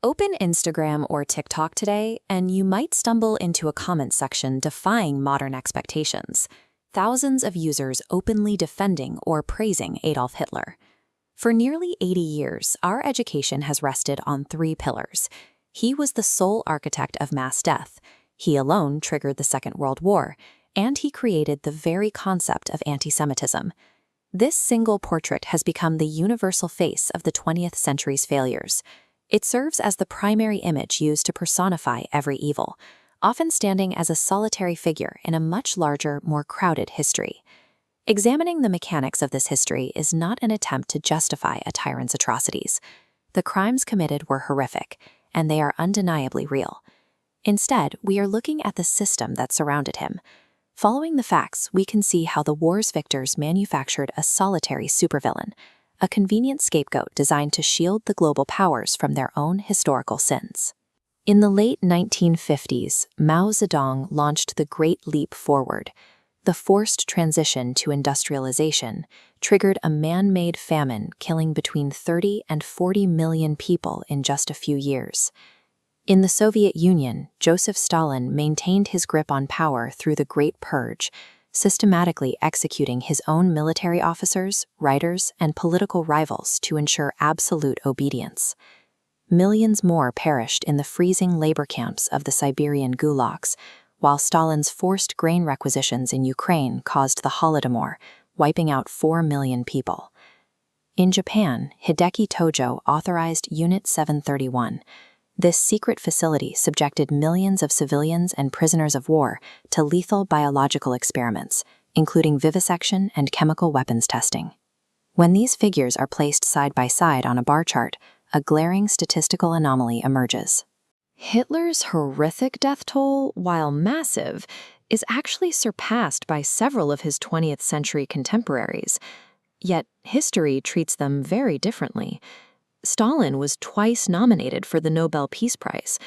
Open Instagram or TikTok today, and you might stumble into a comment section defying modern expectations. Thousands of users openly defending or praising Adolf Hitler. For nearly 80 years, our education has rested on three pillars. He was the sole architect of mass death. He alone triggered the Second World War, and he created the very concept of anti-Semitism. This single portrait has become the universal face of the 20th century's failures. It serves as the primary image used to personify every evil, often standing as a solitary figure in a much larger, more crowded history. Examining the mechanics of this history is not an attempt to justify a tyrant's atrocities. The crimes committed were horrific, and they are undeniably real. Instead, we are looking at the system that surrounded him. Following the facts, we can see how the war's victors manufactured a solitary supervillain, a convenient scapegoat designed to shield the global powers from their own historical sins. In the late 1950s, Mao Zedong launched the Great Leap Forward. The forced transition to industrialization triggered a man-made famine killing between 30 and 40 million people in just a few years. In the Soviet Union, Joseph Stalin maintained his grip on power through the Great Purge, systematically executing his own military officers, writers, and political rivals to ensure absolute obedience. Millions more perished in the freezing labor camps of the Siberian gulags, while Stalin's forced grain requisitions in Ukraine caused the Holodomor, wiping out 4 million people. In Japan, Hideki Tojo authorized Unit 731. This secret facility subjected millions of civilians and prisoners of war to lethal biological experiments, including vivisection and chemical weapons testing. When these figures are placed side by side on a bar chart, a glaring statistical anomaly emerges. Hitler's horrific death toll, while massive, is actually surpassed by several of his 20th century contemporaries. Yet history treats them very differently. Stalin was twice nominated for the Nobel Peace Prize.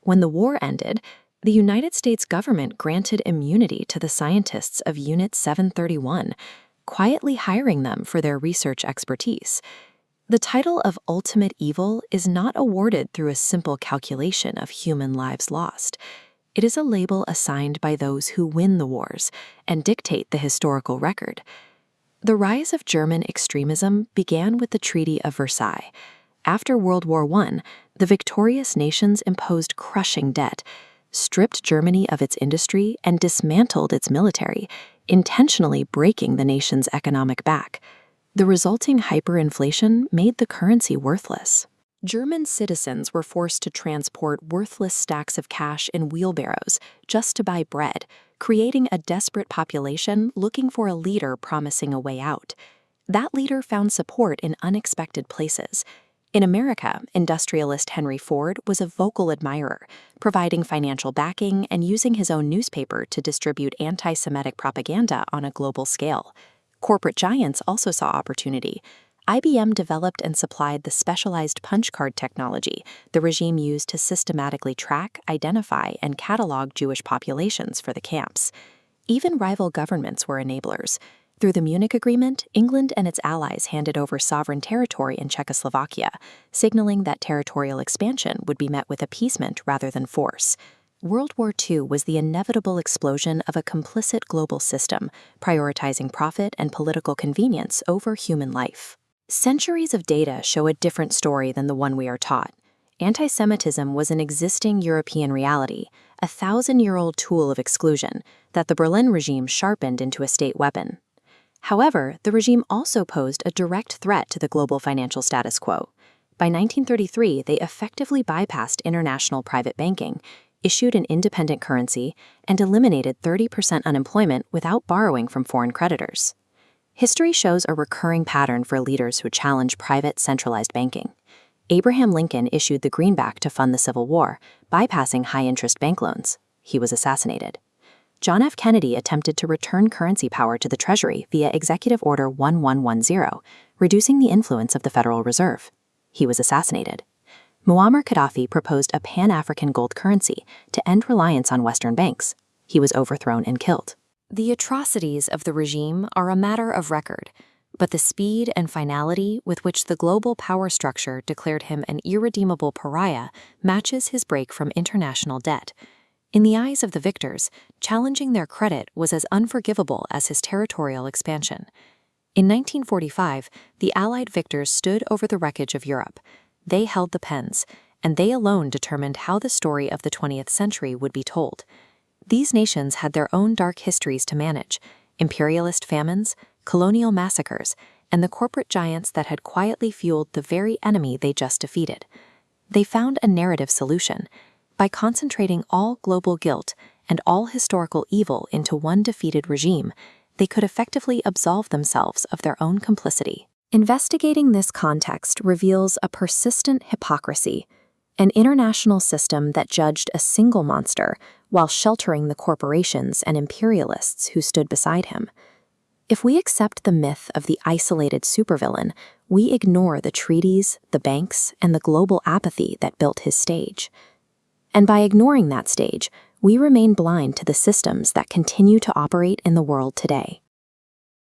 When the war ended, the United States government granted immunity to the scientists of Unit 731, quietly hiring them for their research expertise. The title of ultimate evil is not awarded through a simple calculation of human lives lost. It is a label assigned by those who win the wars and dictate the historical record. The rise of German extremism began with the Treaty of Versailles. After World War I, the victorious nations imposed crushing debt, stripped Germany of its industry, and dismantled its military, intentionally breaking the nation's economic back. The resulting hyperinflation made the currency worthless. German citizens were forced to transport worthless stacks of cash in wheelbarrows just to buy bread, creating a desperate population looking for a leader promising a way out. That leader found support in unexpected places. In America, industrialist Henry Ford was a vocal admirer, providing financial backing and using his own newspaper to distribute anti-Semitic propaganda on a global scale. Corporate giants also saw opportunity. IBM developed and supplied the specialized punch card technology the regime used to systematically track, identify, and catalog Jewish populations for the camps. Even rival governments were enablers. Through the Munich Agreement, England and its allies handed over sovereign territory in Czechoslovakia, signaling that territorial expansion would be met with appeasement rather than force. World War II was the inevitable explosion of a complicit global system, prioritizing profit and political convenience over human life. Centuries of data show a different story than the one we are taught. Anti-Semitism was an existing European reality, a 1,000-year-old tool of exclusion that the Berlin regime sharpened into a state weapon. However, the regime also posed a direct threat to the global financial status quo. By 1933, they effectively bypassed international private banking, issued an independent currency, and eliminated 30% unemployment without borrowing from foreign creditors. History shows a recurring pattern for leaders who challenge private centralized banking. Abraham Lincoln issued the greenback to fund the Civil War, bypassing high-interest bank loans. He was assassinated. John F. Kennedy attempted to return currency power to the Treasury via Executive Order 1110, reducing the influence of the Federal Reserve. He was assassinated. Muammar Gaddafi proposed a Pan-African gold currency to end reliance on Western banks. He was overthrown and killed. The atrocities of the regime are a matter of record. But the speed and finality with which the global power structure declared him an irredeemable pariah matches his break from international debt. In the eyes of the victors, challenging their credit was as unforgivable as his territorial expansion. In 1945, the Allied victors stood over the wreckage of Europe. They held the pens, and they alone determined how the story of the 20th century would be told. These nations had their own dark histories to manage: imperialist famines, colonial massacres, and the corporate giants that had quietly fueled the very enemy they just defeated. They found a narrative solution. By concentrating all global guilt and all historical evil into one defeated regime, they could effectively absolve themselves of their own complicity. Investigating this context reveals a persistent hypocrisy, an international system that judged a single monster while sheltering the corporations and imperialists who stood beside him. If we accept the myth of the isolated supervillain, we ignore the treaties, the banks, and the global apathy that built his stage. And by ignoring that stage, we remain blind to the systems that continue to operate in the world today.